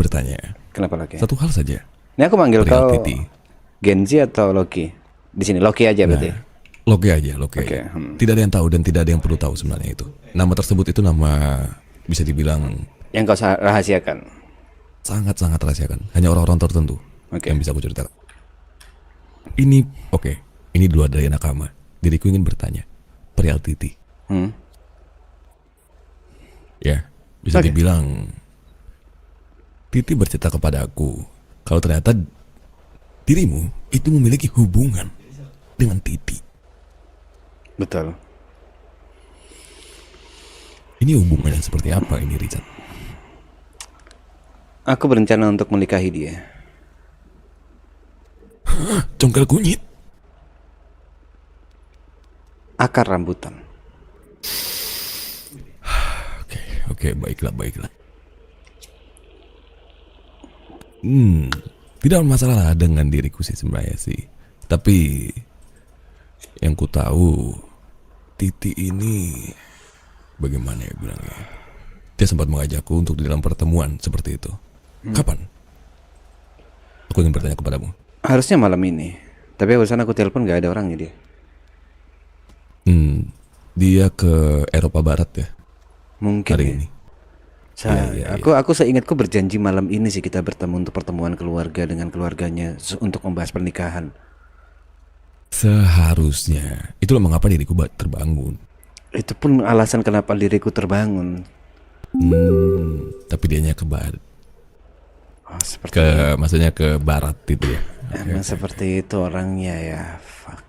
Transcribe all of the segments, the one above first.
bertanya. Kenapa Loki? Satu hal saja. Ini aku manggil Perihal kau Titi. Genji atau Loki? Di sini Loki aja berarti. Loki aja. Oke, Aja. Tidak ada yang tahu dan tidak ada yang perlu tahu sebenarnya itu. Nama tersebut itu nama bisa dibilang Yang kau rahasiakan. sangat-sangat rahasiakan. Hanya orang-orang tertentu yang bisa aku ceritakan. Ini ini di luar dari nakama. Diriku ingin bertanya perihal Titi. Ya, bisa dibilang Titi bercerita kepada aku kalau ternyata dirimu itu memiliki hubungan dengan Titi. Betul. Ini hubungannya seperti apa ini, Richard? Aku berencana untuk menikahi dia. Congkel kunyit. Akar rambutan. Oke, baiklah. Tidak masalah dengan diriku sih sebenarnya sih. Tapi yang ku tahu Titi ini bagaimana ya bilangnya? Dia sempat mengajakku untuk di dalam pertemuan seperti itu. Kapan? Aku ingin bertanya kepadamu. Harusnya malam ini. Tapi barusan aku telepon gak ada orangnya dia. Dia ke Eropa Barat ya Mungkin hari ya. ini. Aku seingatku berjanji malam ini sih kita bertemu untuk pertemuan keluarga dengan keluarganya untuk membahas pernikahan. Seharusnya. Itulah mengapa diriku terbangun. Itu pun alasan kenapa diriku terbangun. Tapi dianya ke barat. Oh, seperti Maksudnya ke barat itu ya. emang seperti itu orangnya ya. Fuck.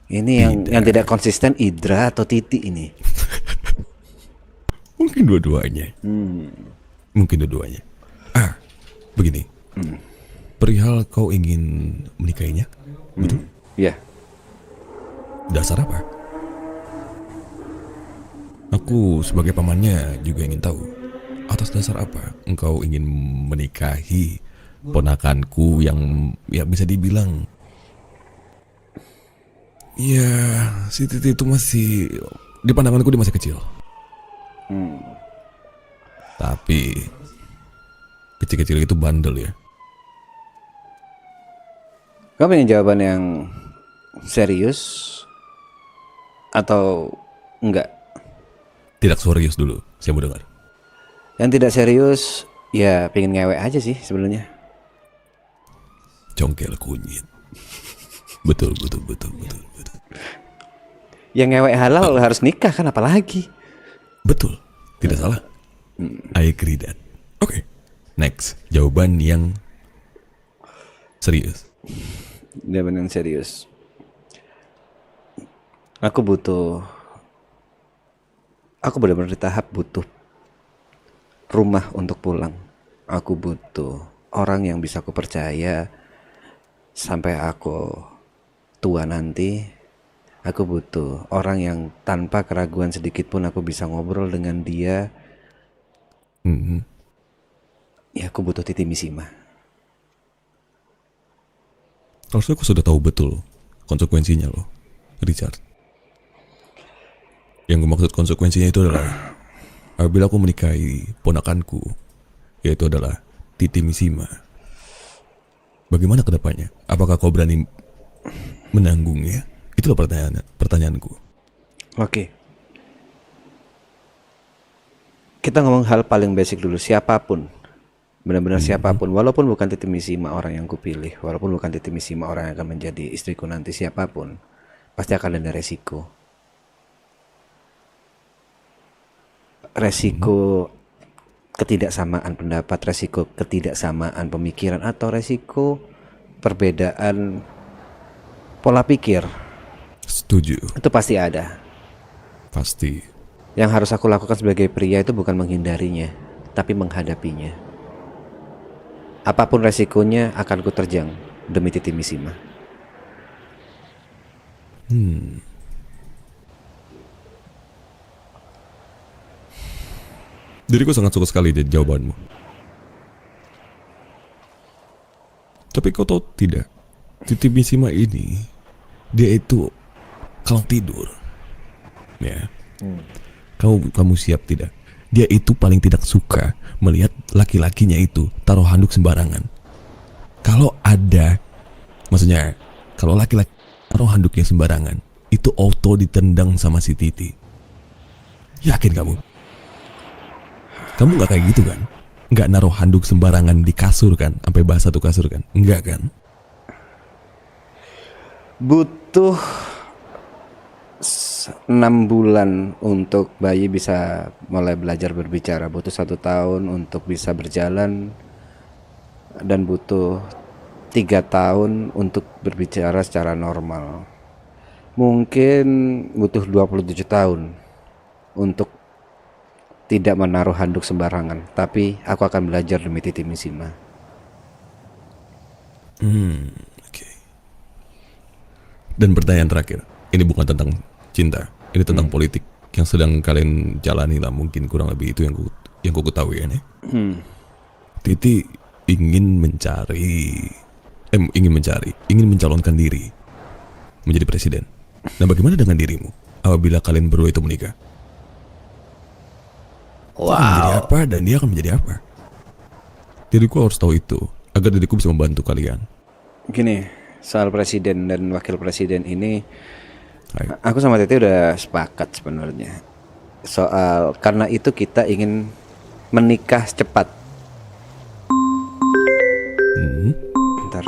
Ini yang tidak konsisten Idra atau Titi ini. Mungkin dua-duanya. Begini. Perihal kau ingin menikahinya, betul? Ya. Dasar apa? Aku sebagai pamannya juga ingin tahu. Atas dasar apa engkau ingin menikahi ponakanku yang ya bisa dibilang ya si Titi itu masih di pandanganku dia masih kecil. Tapi kecil-kecil itu bandel ya. Kamu pengen jawaban yang serius atau enggak? Tidak serius dulu, saya mau dengar. Yang tidak serius ya pengen ngewek aja sih sebenarnya. Congkel kunyit. Betul. Yang ngewek halal harus nikah kan apalagi. Betul, tidak salah. I agree that. Oke. Next, jawaban yang serius. Jawaban yang serius. Aku benar-benar di tahap butuh rumah untuk pulang. Aku butuh orang yang bisa aku percaya sampai aku tua nanti. Aku butuh orang yang tanpa keraguan sedikit pun aku bisa ngobrol dengan dia. Ya aku butuh Titi Misima. Harusnya aku sudah tahu betul konsekuensinya loh, Richard. Yang gue maksud konsekuensinya itu adalah apabila aku menikahi ponakanku, yaitu adalah Titi Misima. Bagaimana kedepannya? Apakah kau berani menanggungnya? Itulah pertanyaanku. Oke. Kita ngomong hal paling basic dulu. Siapapun, benar-benar siapapun, walaupun bukan Titi Misima orang yang kupilih, walaupun bukan Titi Misima orang yang akan menjadi istriku nanti, siapapun pasti akan ada resiko. Resiko ketidaksamaan pendapat, resiko ketidaksamaan pemikiran, atau resiko perbedaan pola pikir. Setuju. Itu pasti ada. Pasti. Yang harus aku lakukan sebagai pria itu bukan menghindarinya, tapi menghadapinya. Apapun resikonya akan ku terjang demi Titi Misima. Diriku sangat suka sekali jawabanmu. Tapi kau tahu tidak, Titi Misima ini dia itu kalau tidur, ya, kamu siap tidak? Dia itu paling tidak suka melihat laki-lakinya itu taruh handuk sembarangan. Kalau ada, maksudnya kalau laki-laki taruh handuknya sembarangan, itu auto ditendang sama si Titi. Yakin kamu? Kamu nggak kayak gitu kan? Nggak naruh handuk sembarangan di kasur kan? Sampai basah tuh kasur kan? Enggak kan? Butuh 6 bulan untuk bayi bisa mulai belajar berbicara, butuh 1 tahun untuk bisa berjalan, dan butuh 3 tahun untuk berbicara secara normal. Mungkin butuh 27 tahun untuk tidak menaruh handuk sembarangan. Tapi aku akan belajar demi Titi Misima. Oke. Dan pertanyaan terakhir, ini bukan tentang cinta, ini tentang politik yang sedang kalian jalani lah, mungkin kurang lebih itu yang ku ketahui ya nih. Titi ingin mencalonkan diri menjadi presiden. Nah, bagaimana dengan dirimu apabila kalian berdua itu menikah? Kau akan menjadi apa dan dia akan menjadi apa? Diriku harus tahu itu agar diriku bisa membantu kalian. Gini, soal presiden dan wakil presiden ini, Hai. aku sama Titi udah sepakat sebenarnya. Soal karena itu kita ingin menikah cepat. Bentar,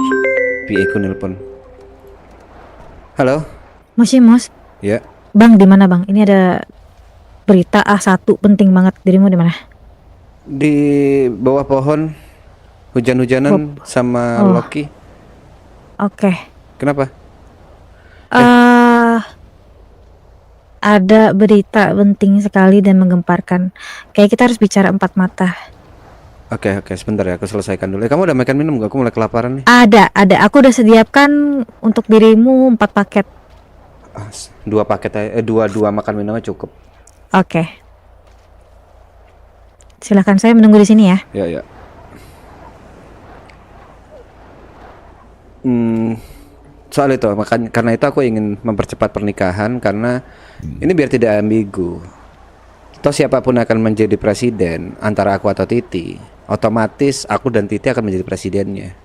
PA ku nelpon. Halo? Masih Mos, Ya, Bang di mana Bang? Ini ada berita A1 penting banget. Dirimu di mana? di bawah pohon, hujan-hujanan sama Oh. Loki. Oke. Kenapa? Ada berita penting sekali dan menggemparkan. Kayak kita harus bicara empat mata. Oke, sebentar ya, aku selesaikan dulu. Kamu udah makan minum gak? Aku mulai kelaparan nih. Ada. Aku udah sediakan untuk dirimu 4 paket. 2 paket aja, dua makan minumnya cukup. Oke. Silakan, saya menunggu di sini ya. Ya. Soal itu, makanya karena itu aku ingin mempercepat pernikahan karena ini biar tidak ambigu. Toh siapapun akan menjadi presiden, antara aku atau Titi, otomatis aku dan Titi akan menjadi presidennya.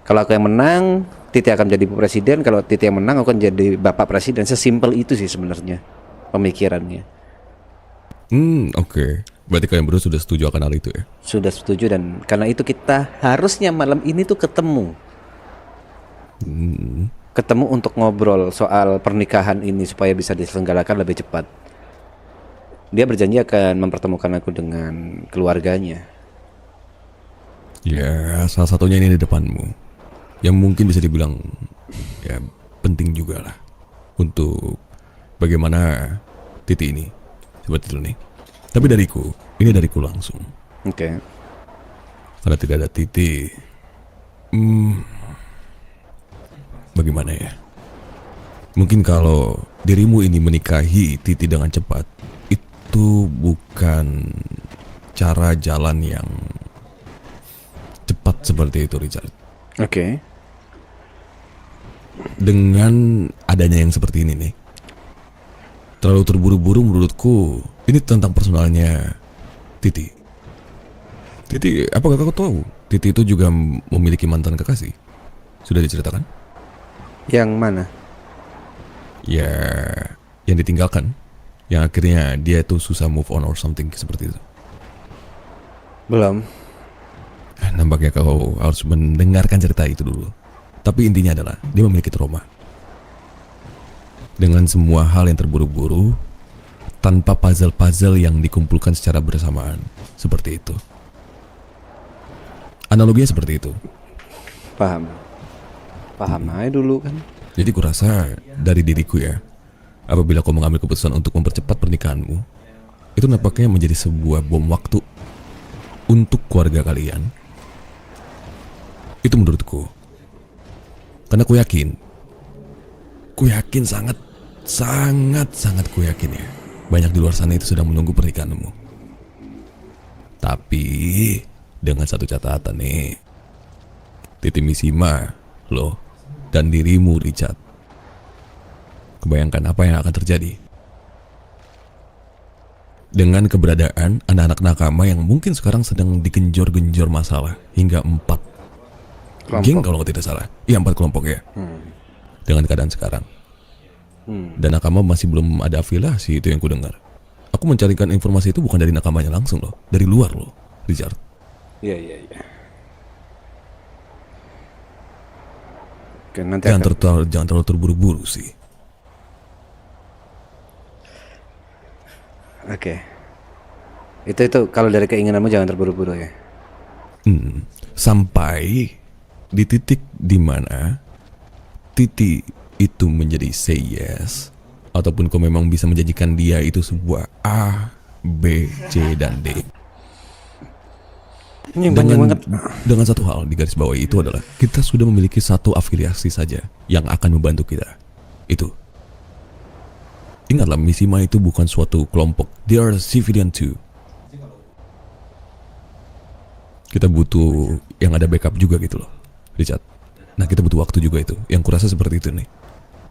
Kalau aku yang menang, Titi akan menjadi presiden. Kalau Titi yang menang, aku akan jadi bapak presiden. Sesimpel itu sih sebenarnya pemikirannya. Oke. Berarti kalian berdua sudah setuju akan hal itu ya? Sudah setuju, dan karena itu kita harusnya malam ini tuh ketemu. Ketemu untuk ngobrol soal pernikahan ini supaya bisa diselenggarakan lebih cepat. Dia berjanji akan mempertemukan aku dengan keluarganya. Ya, salah satunya ini di depanmu. Yang mungkin bisa dibilang ya penting juga lah untuk bagaimana Titi ini. Seperti itu nih. Tapi ini dariku langsung. Oke. Karena tidak ada Titi, bagaimana ya? Mungkin kalau dirimu ini menikahi Titi dengan cepat, itu bukan cara jalan yang cepat seperti itu, Richard. Oke. Dengan adanya yang seperti ini nih, terlalu terburu-buru menurutku. Ini tentang personalnya Titi. Apakah kau tahu Titi itu juga memiliki mantan kekasih? Sudah diceritakan? Yang mana? Ya, yang ditinggalkan, yang akhirnya dia itu susah move on or something seperti itu. Belum. Nampaknya kau harus mendengarkan cerita itu dulu. Tapi intinya adalah dia memiliki trauma dengan semua hal yang terburu-buru, tanpa puzzle-puzzle yang dikumpulkan secara bersamaan. Seperti itu. Analoginya seperti itu. Paham aja dulu kan. Jadi kurasa dari diriku ya, apabila kau mengambil keputusan untuk mempercepat pernikahanmu, itu nampaknya menjadi sebuah bom waktu untuk keluarga kalian. Itu menurutku. Karena ku yakin sangat ku yakin ya, banyak di luar sana itu sedang menunggu pernikahanmu. Tapi dengan satu catatan nih, Titi Misima, lo, dan dirimu Richard. Kebayangkan apa yang akan terjadi dengan keberadaan anak-anak nakama yang mungkin sekarang sedang digenjor-genjor masalah hingga 4 geng kalau nggak tidak salah. Iya 4 kelompok ya. Dengan keadaan sekarang. Dan nakama masih belum ada afiliasi, itu yang ku dengar. Aku mencarikan informasi itu bukan dari nakamanya langsung loh, dari luar loh, Richard. Iya. Oke, nanti Jangan terlalu terburu-buru sih. Oke. Itu kalau dari keinginanmu jangan terburu-buru ya. Sampai di titik dimana Titi itu menjadi say yes, ataupun kau memang bisa menjanjikan dia itu sebuah A, B, C, dan D. Ini yang panjang banget. Dengan satu hal di garis bawah itu adalah kita sudah memiliki satu afiliasi saja yang akan membantu kita. Itu. Ingatlah, Mishima itu bukan suatu kelompok. They are civilian too. Kita butuh yang ada backup juga gitu loh, Richard. Nah, kita butuh waktu juga itu. Yang kurasa seperti itu nih.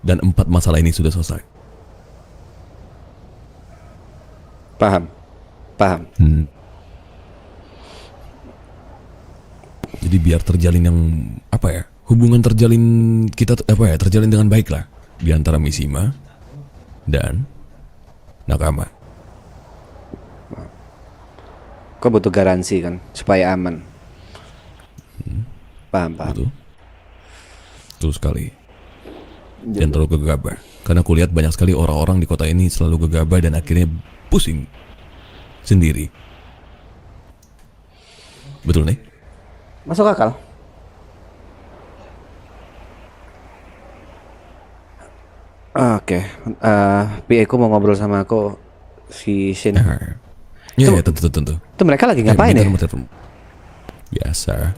Dan 4 masalah ini sudah selesai. Paham. Jadi biar terjalin yang apa ya? Hubungan terjalin kita terjalin dengan baik lah di antara Mishima dan nakama. Kau butuh garansi kan supaya aman. Paham. Betul. Betul sekali. Jangan terlalu gegabah. Karena aku lihat banyak sekali orang-orang di kota ini selalu gegabah dan akhirnya pusing sendiri. Betul nih? Masuk akal. Oke. PA ku mau ngobrol sama aku, si Shin. Ya, tentu. Itu mereka lagi ngapain ya? Biasa.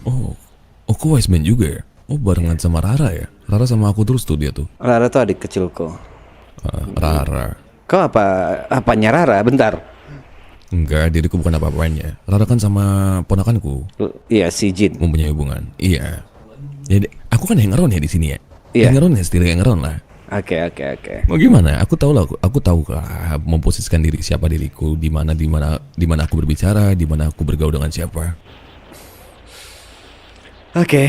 Oh, kok wise man juga ya? Oh, barengan sama Rara ya? Rara sama aku terus tuh dia tuh. Rara tuh adik kecilku. Rara. Kau apanya Rara? Bentar. Enggak, diriku bukan apa-apanya. Rara kan sama ponakanku Iya, si Jin. mempunyai hubungan. Iya. Jadi aku kan hang around ya di sini ya. Iya. Hang around ya, still hang around lah. Oke. Mau gimana? Aku tahu lah, aku tahu lah memposisikan siapa diriku, di mana aku berbicara, di mana aku bergaul dengan siapa. Oke.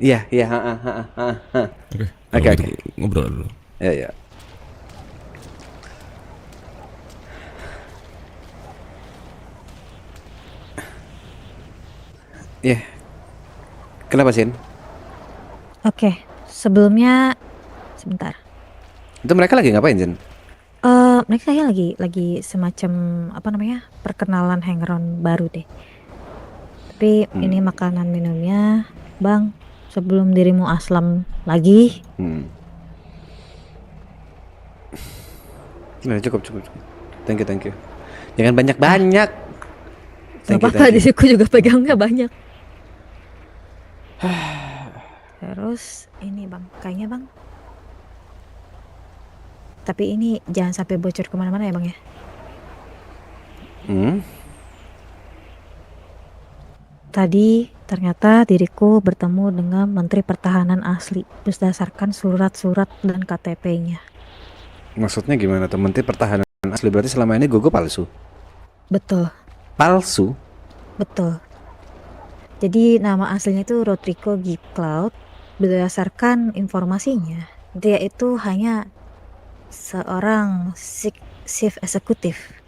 Iya. Oke. Oke. Ngobrol dulu. Ya. Ya. Kenapa, Sin? Oke, sebelumnya sebentar. Itu mereka lagi ngapain, Sin? Mereka kayaknya lagi semacam apa namanya, perkenalan hangaround baru deh. Tapi ini makanan minumnya, Bang, sebelum dirimu aslam lagi. Nah, cukup. Thank you. Jangan banyak-banyak. Gak apa-apa, disiku juga pegangnya banyak. Terus ini Bang, kayaknya Bang. Tapi ini jangan sampai bocor kemana-mana ya Bang ya. Tadi ternyata diriku bertemu dengan Menteri Pertahanan asli berdasarkan surat-surat dan KTP-nya. Maksudnya gimana tuh? Menteri Pertahanan asli berarti selama ini Gogo palsu? Betul. Palsu? Betul. Jadi nama aslinya itu Rodrigo G. Cloud. Berdasarkan informasinya, dia itu hanya seorang chief eksekutif.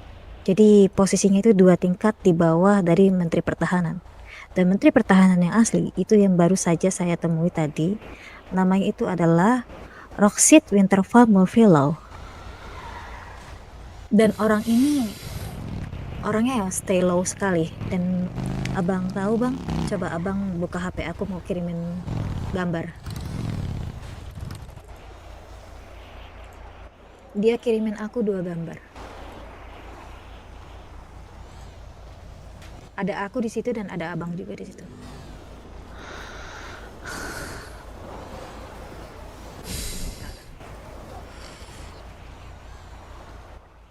Jadi posisinya itu 2 tingkat di bawah dari Menteri Pertahanan. Dan Menteri Pertahanan yang asli itu yang baru saja saya temui tadi, namanya itu adalah Roxit Winterfell Morvillo. Dan orang ini orangnya yang stay low sekali. Dan abang tahu Bang, coba abang buka HP aku, mau kirimin gambar. Dia kirimin aku 2 gambar. Ada aku di situ dan ada abang juga di situ.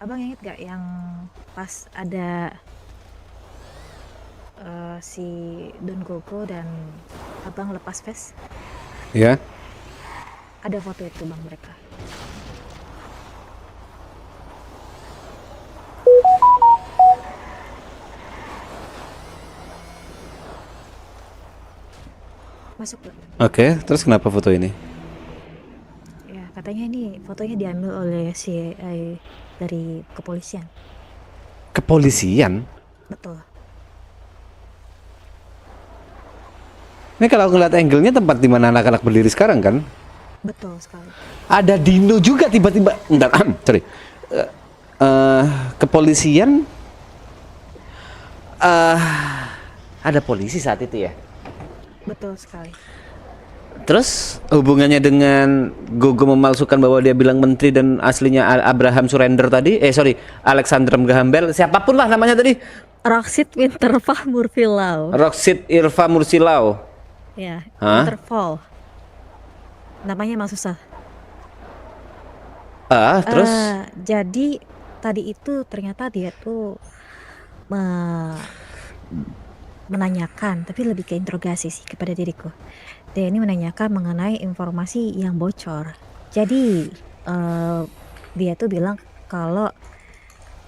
Abang inget gak yang pas ada si Don Gogo dan abang lepas vest, Ya. ada foto itu bang mereka. Masuk bang. Oke, terus kenapa foto ini? Ya katanya ini fotonya diambil oleh CIA dari kepolisian. Kepolisian? Betul. Ini kalau ngeliat angle-nya tempat di mana anak-anak berdiri sekarang kan? Betul sekali. Ada Dino juga tiba-tiba. Bentar, sorry. Kepolisian? Ada polisi saat itu ya? Betul sekali. Terus hubungannya dengan Gogo memalsukan bahwa dia bilang menteri dan aslinya Abraham Surrender tadi? Alexander Graham Bell, siapapun lah namanya tadi. Roxit Winterfall Murphylau. Roxit Irva Mursilau. Ya, Hah? Winterfall. Namanya emang susah. Terus? Jadi tadi itu ternyata dia tuh menanyakan, tapi lebih ke interogasi sih kepada diriku. Dia ini menanyakan mengenai informasi yang bocor. Jadi dia tuh bilang kalau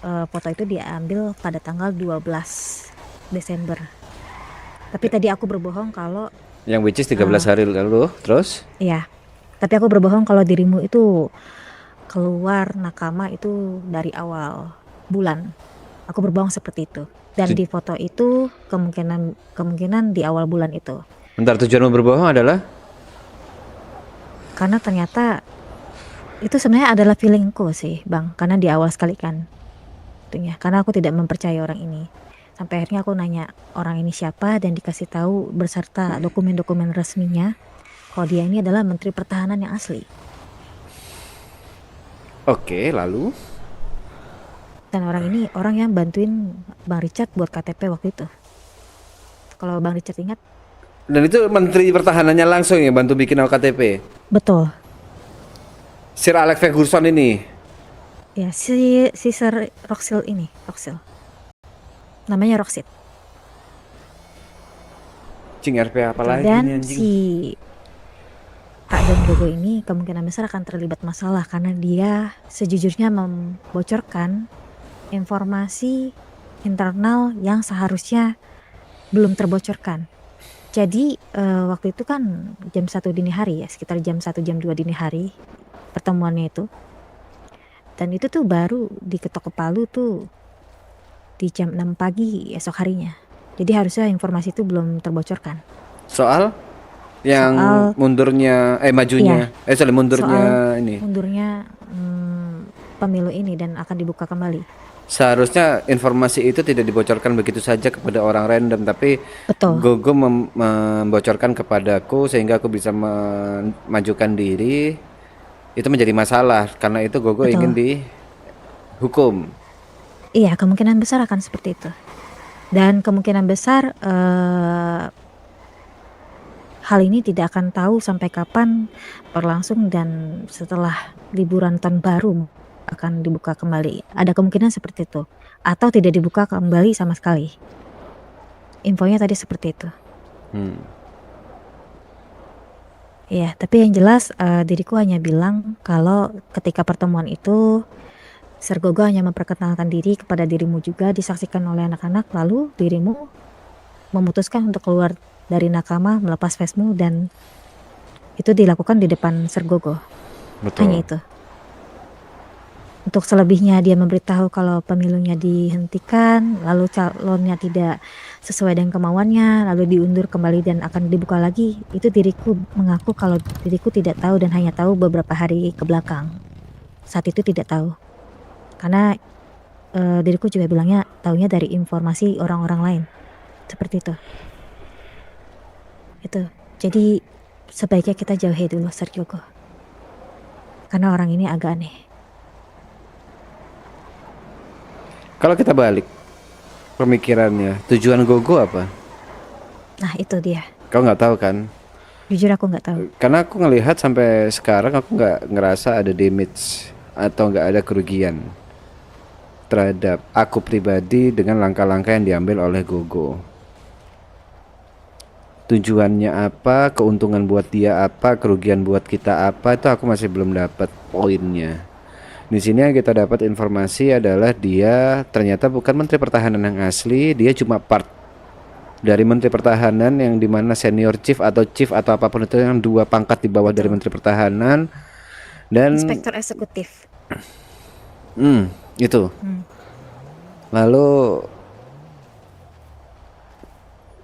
foto itu diambil pada tanggal 12 Desember. Tapi tadi aku berbohong kalau Yang which is 13 hari lalu, terus? iya. Tapi aku berbohong kalau dirimu itu keluar nakama itu dari awal bulan. Aku berbohong seperti itu. Dan di foto itu kemungkinan di awal bulan itu. Bentar, tujuanmu berbohong adalah? Karena ternyata itu sebenarnya adalah feelingku sih, Bang. Karena di awal sekali kan. Itunya. Karena aku tidak mempercayai orang ini. Sampai akhirnya aku nanya orang ini siapa dan dikasih tahu beserta dokumen-dokumen resminya kalau dia ini adalah Menteri Pertahanan yang asli. Oke, lalu? Dan orang ini orang yang bantuin Bang Richard buat KTP waktu itu. Kalau Bang Richard ingat. Dan itu Menteri Pertahanannya langsung yang bantu bikin KTP? Betul. Sir Alex Ferguson ini? Ya, si Sir Roxil ini. Roxil. Namanya Roxit. Cing RP apa lagi Dan nih, anjing? si Pak Don Gogo ini kemungkinan besar akan terlibat masalah karena dia sejujurnya membocorkan informasi internal yang seharusnya belum terbocorkan. Jadi waktu itu kan jam 1 dini hari ya, sekitar jam 1 jam 2 dini hari pertemuannya itu. Dan itu tuh baru diketok ke Palu tuh di jam 6 pagi esok harinya. Jadi harusnya informasi itu belum terbocorkan. Soal? Yang mundurnya, majunya. Iya. Mundurnya Soal ini. mundurnya pemilu ini dan akan dibuka kembali. Seharusnya informasi itu tidak dibocorkan begitu saja kepada orang random, tapi Betul. Gogo membocorkan kepadaku sehingga aku bisa memajukan diri. Itu menjadi masalah karena itu Gogo Betul. ingin dihukum. Iya, kemungkinan besar akan seperti itu. Dan kemungkinan besar hal ini tidak akan tahu sampai kapan berlangsung dan setelah liburan tahun baru akan dibuka kembali. Ada kemungkinan seperti itu. Atau tidak dibuka kembali sama sekali. Infonya tadi seperti itu. Iya, tapi yang jelas diriku hanya bilang kalau ketika pertemuan itu Sir Gogo hanya memperkenalkan diri kepada dirimu juga disaksikan oleh anak-anak, lalu dirimu memutuskan untuk keluar dari nakama, melepas vestmu dan itu dilakukan di depan Sir Gogo. Betul. Hanya itu. Untuk selebihnya dia memberitahu kalau pemilunya dihentikan, lalu calonnya tidak sesuai dengan kemauannya, lalu diundur kembali dan akan dibuka lagi. Itu diriku mengaku kalau diriku tidak tahu dan hanya tahu beberapa hari ke belakang. Saat itu tidak tahu. Karena diriku juga bilangnya taunya dari informasi orang-orang lain. Seperti itu. Itu. Jadi sebaiknya kita jauhi dulu Sir Gogo. Karena orang ini agak aneh. Kalau kita balik pemikirannya, tujuan Gogo apa? Nah itu dia. Kau nggak tahu kan? Jujur aku nggak tahu. Karena aku ngelihat sampai sekarang aku nggak ngerasa ada damage atau nggak ada kerugian terhadap aku pribadi dengan langkah-langkah yang diambil oleh Gogo. tujuannya apa, keuntungan buat dia apa, kerugian buat kita apa, itu aku masih belum dapat poinnya. Di sini yang kita dapat informasi adalah dia ternyata bukan Menteri Pertahanan yang asli, dia cuma part dari Menteri Pertahanan yang dimana senior chief atau apapun itu yang 2 pangkat di bawah dari Betul. Menteri Pertahanan dan Inspektur eksekutif. itu. Hmm. Lalu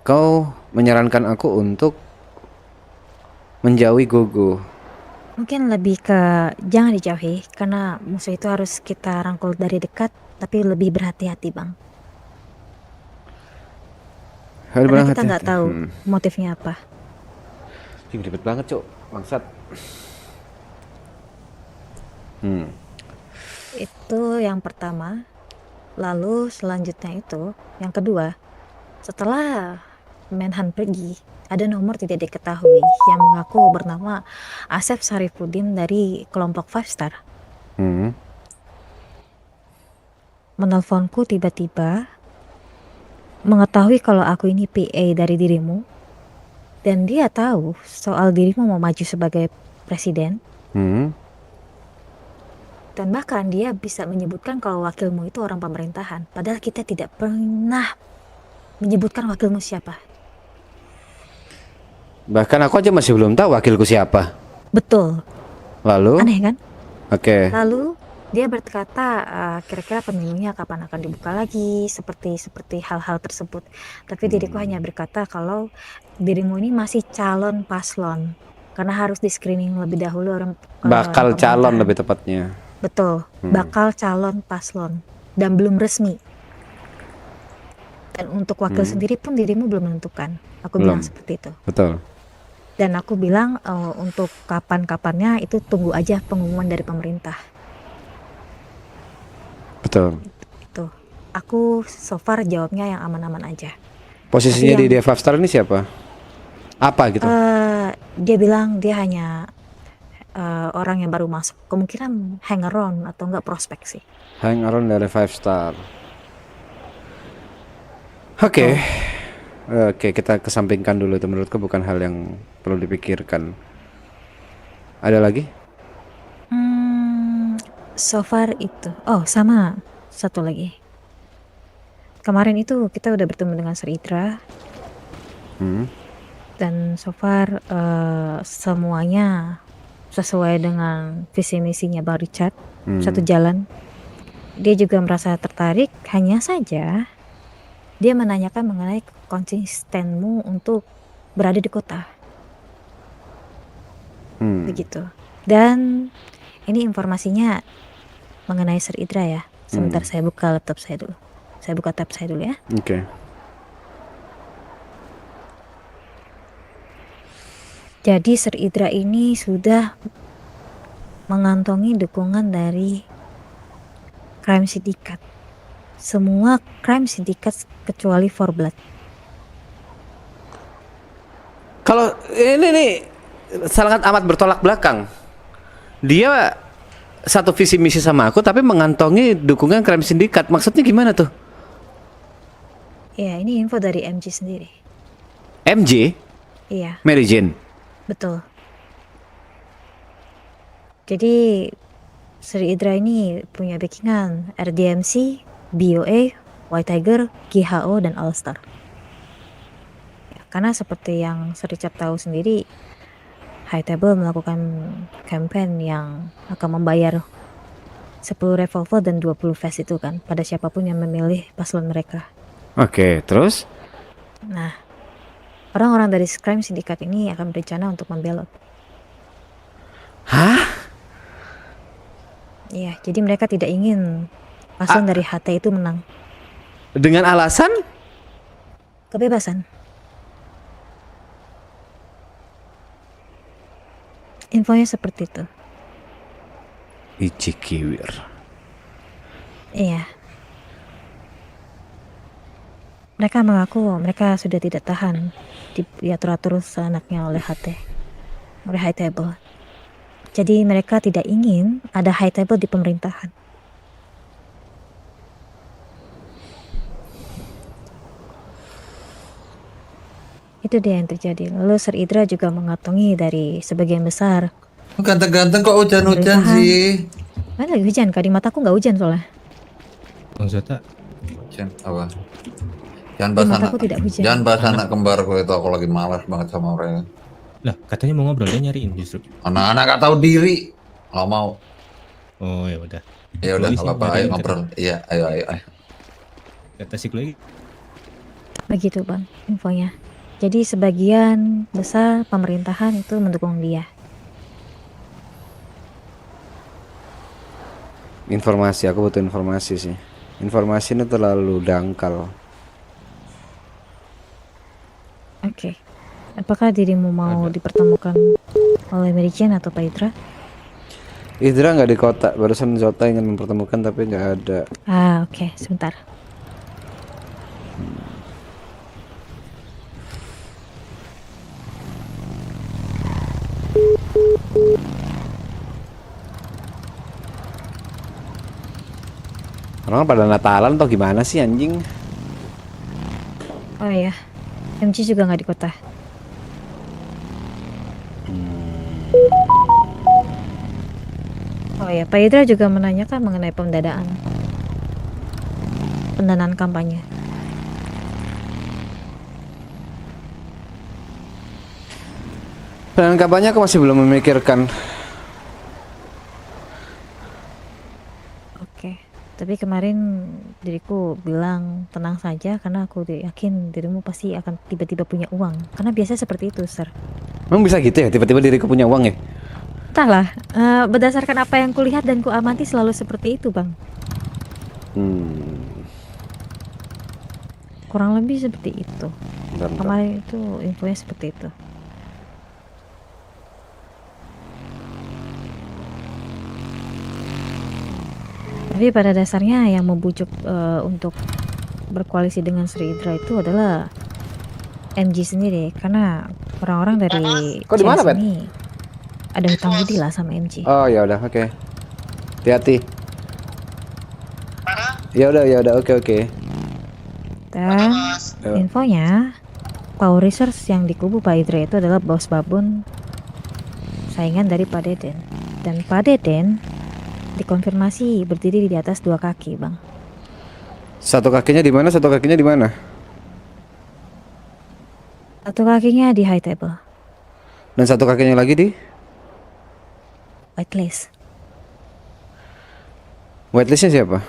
kau menyarankan aku untuk menjauhi Gogo. Mungkin lebih ke jangan dijauhi karena musuh itu harus kita rangkul dari dekat, tapi lebih berhati-hati bang. Harus Karena bilang kita nggak hati-hati. tahu motifnya apa. Ih, ribet banget cok, bangsat. Itu yang pertama. Lalu selanjutnya itu, yang kedua, setelah Menhan pergi, ada nomor tidak diketahui yang mengaku bernama Asep Sarifudin dari kelompok Five Star. Menelponku tiba-tiba, mengetahui kalau aku ini PA dari dirimu, dan dia tahu soal dirimu mau maju sebagai presiden, dan bahkan dia bisa menyebutkan kalau wakilmu itu orang pemerintahan, padahal kita tidak pernah menyebutkan wakilmu siapa. Bahkan aku aja masih belum tahu wakilku siapa. Betul, Lalu? aneh kan? Oke. Lalu dia berkata kira-kira pemilunya kapan akan dibuka lagi, seperti hal-hal tersebut. Tapi diriku hanya berkata kalau dirimu ini masih calon paslon, karena harus di screening lebih dahulu orang Bakal calon pemerintahan. lebih tepatnya. Betul, bakal calon paslon dan belum resmi. Dan untuk wakil sendiri pun dirimu belum menentukan. Aku bilang Belum. seperti itu. Betul. Dan aku bilang untuk kapan-kapannya itu tunggu aja pengumuman dari pemerintah. Betul. Itu. Aku so far jawabnya yang aman-aman aja. Posisinya Tapi di Five Star ini siapa? Apa gitu? Dia bilang dia hanya orang yang baru masuk. Kemungkinan hang around atau enggak prospek sih. Hang around dari Five Star. Oke. Oke, kita kesampingkan dulu itu, menurutku bukan hal yang perlu dipikirkan. Ada lagi? So far itu. Oh, sama satu lagi. Kemarin itu kita udah bertemu dengan Sir Idra. Dan so far semuanya sesuai dengan visi misinya Bang Richard. Satu jalan. Dia juga merasa tertarik, hanya saja dia menanyakan mengenai konsistenmu untuk berada di kota. Begitu. Dan ini informasinya mengenai Sir Idra ya. Sebentar saya buka laptop saya dulu. Saya buka tab saya dulu ya. Oke. Jadi Sir Idra ini sudah mengantongi dukungan dari crime syndicate. Semua crime syndicate kecuali Four Blood. Kalau ini nih sangat amat bertolak belakang. Dia satu visi misi sama aku tapi mengantongi dukungan crime syndicate. Maksudnya gimana tuh? Ya, ini info dari MJ sendiri. MJ? Iya, Mary Jane. betul. Jadi Sri Idra ini punya backingan RDMC, BOA, White Tiger, GHO, dan All Star. Ya, karena seperti yang Sri Richard tahu sendiri, High Table melakukan campaign yang akan membayar 10 revolver dan 20 vest itu kan pada siapapun yang memilih paslon mereka. Oke, terus? Nah, orang-orang dari crime syndicate ini akan berencana untuk membelot. Hah? Iya, jadi mereka tidak ingin paslon dari HT itu menang. Dengan alasan? Kebebasan. Infonya seperti itu. Ichi Kiwir. Iya. Mereka mengaku mereka sudah tidak tahan diatur-atur seenaknya oleh HT, oleh High Table. Jadi mereka tidak ingin ada High Table di pemerintahan. Itu Itu dia yang terjadi. Lalu Sir Idra juga mengantongi dari sebagian besar Ganteng-ganteng kok hujan-hujan pemerintahan. sih. Mana lagi hujan? Kak, di mataku nggak hujan soalnya. Bang Zota, Hujan apa? Jangan Di bahas mataku tidak hujan. jangan bahas anak kembarku itu, aku lagi malas banget sama mereka. lah katanya mau ngobrol, dia nyariin justru. Anak-anak gak tahu diri. Nggak mau. Oh ya udah. Ya udah, Lagi nggak sih, apa-apa. nggak ada Ayo yang ngobrol. Iya, ayo. Kata si lagi. Begitu bang infonya. Jadi sebagian besar pemerintahan itu mendukung dia. Informasi, aku butuh informasi sih. Informasi ini terlalu dangkal. Oke. Apakah dirimu mau dipertemukan oleh Mary Jane atau Pak Idra? Idra nggak di kota, barusan Zota ingin mempertemukan tapi nggak ada. Oke, sebentar. Orang pada Natalan atau gimana sih anjing? Oh iya, MG juga nggak di kota. Oh ya, Pak Idra juga menanyakan mengenai pendanaan kampanye. Dan kabarnya aku masih belum memikirkan. Oke, tapi kemarin diriku bilang tenang saja karena aku yakin dirimu pasti akan tiba-tiba punya uang. Karena biasa seperti itu, Sir. Emang bisa gitu ya? Tiba-tiba diriku punya uang ya? Entahlah, berdasarkan apa yang kulihat dan kuamati selalu seperti itu, Bang. Kurang lebih seperti itu. Bentar. Kemarin itu infonya seperti itu. Tapi pada dasarnya yang membujuk untuk berkoalisi dengan Sri Indra itu adalah MG sendiri, karena orang-orang dari Kok di mana, CS Bet? ini ada hutang budi lah sama MG. Oh ya udah, oke. Hati-hati. Ya udah, oke. Dan infonya Power Research yang di kubu Pak Idra itu adalah bos babon saingan dari Pak Deden. Dan Pak Deden dikonfirmasi berdiri di atas 2 kaki, Bang. Satu kakinya di mana? Satu kakinya di mana? Satu kakinya di high table, Dan satu kakinya lagi di whitelist. whitelistnya siapa?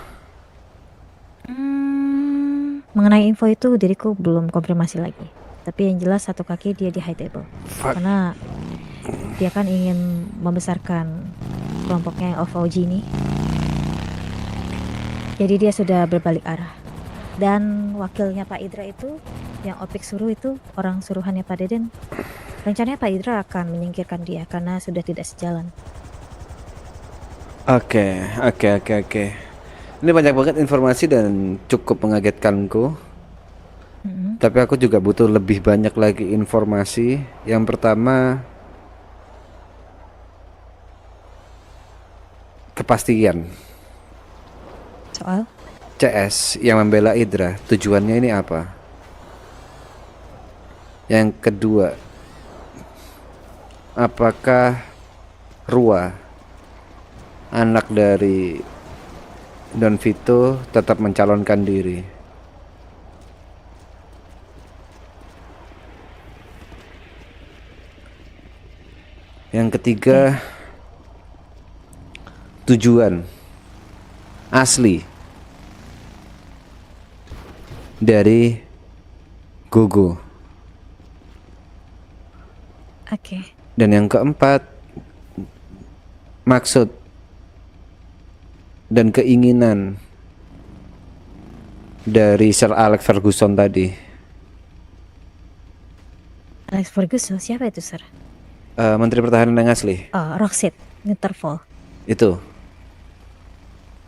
Mengenai info itu diriku belum konfirmasi lagi. Tapi yang jelas satu kaki dia di high table. Karena dia kan ingin membesarkan kelompoknya yang OVOG ini. Jadi dia sudah berbalik arah. Dan wakilnya Pak Idra itu, yang Opik suruh itu, orang suruhannya Pak Deden, rencananya Pak Idra akan menyingkirkan dia karena sudah tidak sejalan. Oke. Ini banyak banget informasi dan cukup mengagetkanku. Tapi aku juga butuh lebih banyak lagi informasi. Yang pertama, kepastian. Soal? CS yang membela Idra, tujuannya ini apa? Yang kedua, apakah Rua, anak dari Don Vito, tetap mencalonkan diri? Yang ketiga, tujuan asli dari Gogo. Oke. Dan yang keempat, maksud dan keinginan dari Sir Alex Ferguson tadi. Alex Ferguson, siapa itu, Sir? Menteri Pertahanan yang asli. Oh, Roxit, Interpol. Itu.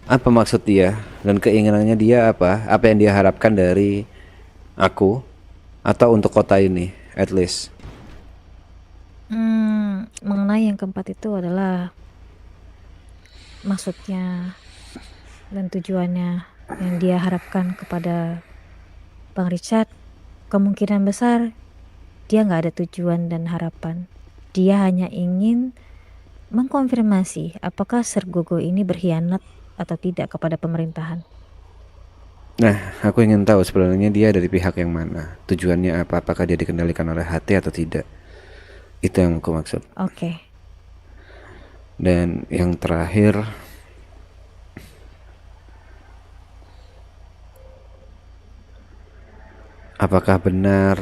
Apa maksud dia dan keinginannya dia apa? Apa yang dia harapkan dari aku atau untuk kota ini, at least. Mengenai yang keempat itu adalah maksudnya dan tujuannya yang dia harapkan kepada Bang Richard, kemungkinan besar dia nggak ada tujuan dan harapan. Dia hanya ingin mengkonfirmasi apakah Sergogo ini berkhianat atau tidak kepada pemerintahan. Nah, aku ingin tahu sebenarnya dia dari pihak yang mana. Tujuannya apa? Apakah dia dikendalikan oleh hati atau tidak? Itu yang aku maksud. Oke. Dan yang terakhir, apakah benar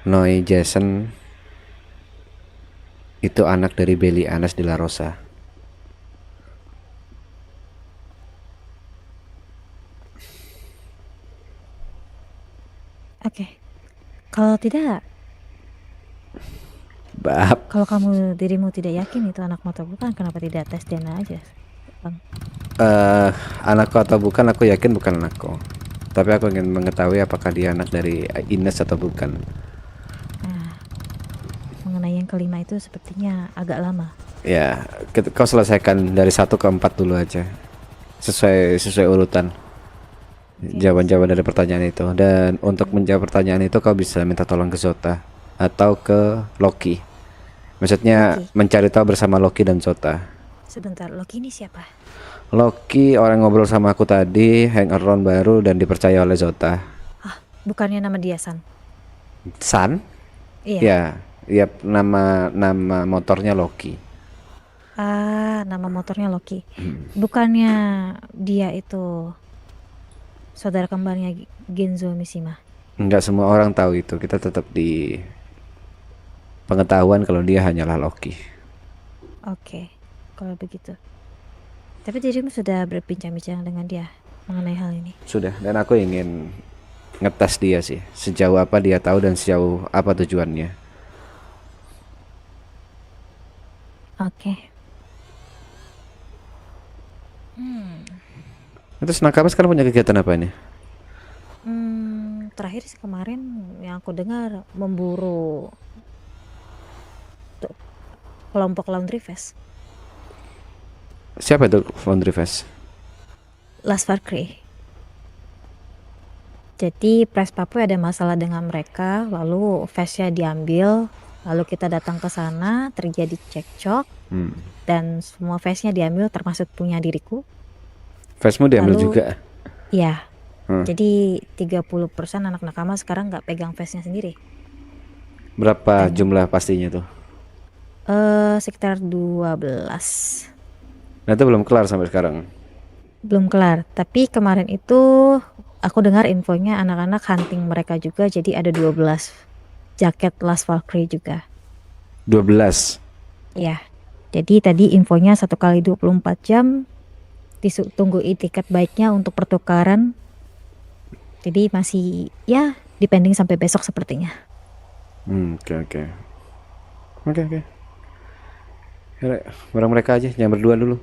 Noi Jason itu anak dari Beli Anas de la Rosa? Oke. Kalau tidak, Bab, kalau kamu dirimu tidak yakin itu anakmu atau bukan, kenapa tidak tes DNA aja, Bang? anakku atau bukan, aku yakin bukan anakku. Tapi aku ingin mengetahui apakah dia anak dari Ines atau bukan. Nah, mengenai yang kelima itu sepertinya agak lama. Ya, kau selesaikan dari 1 ke 4 dulu aja. Sesuai urutan. Jawaban-jawaban dari pertanyaan itu. Dan untuk menjawab pertanyaan itu kau bisa minta tolong ke Zota atau ke Loki. Maksudnya Loki. mencari tahu bersama Loki dan Zota. Sebentar, Loki ini siapa? Loki orang ngobrol sama aku tadi, hang around baru dan dipercaya oleh Zota. Ah, bukannya nama dia San? San? Iya. Ya, nama motornya Loki. Ah, nama motornya Loki. Bukannya dia itu saudara kembarnya Genzo Mishima? Enggak semua orang tahu itu. Kita tetap di pengetahuan kalau dia hanyalah Loki. Oke, kalau begitu. Tapi dirimu sudah berbincang-bincang dengan dia mengenai hal ini? Sudah, dan aku ingin ngetes dia sih. Sejauh apa dia tahu dan sejauh apa tujuannya. Oke. Terus Nakama sekarang punya kegiatan apa ini? Terakhir sih kemarin yang aku dengar memburu kelompok Laundry Fest. Siapa itu Laundry Fest? Last Valkyrie. Jadi Press Papua ada masalah dengan mereka, lalu Festnya diambil, lalu kita datang ke sana, terjadi cekcok, dan semua Festnya diambil termasuk punya diriku. Festmu diambil Lalu- juga? Ya, jadi 30% anak nakama sekarang nggak pegang Festnya sendiri. Berapa jumlah pastinya tuh? Sekitar 12. Nah itu belum kelar sampai sekarang. Belum kelar, tapi kemarin itu aku dengar infonya anak-anak hunting mereka juga, jadi ada 12 jaket Last Valkyrie juga. 12. Ya, jadi tadi infonya 1 kali 24 jam ditunggu tiket baiknya untuk pertukaran. Jadi masih ya depending sampai besok sepertinya. Oke. Ya, bareng mereka aja, jangan berdua dulu.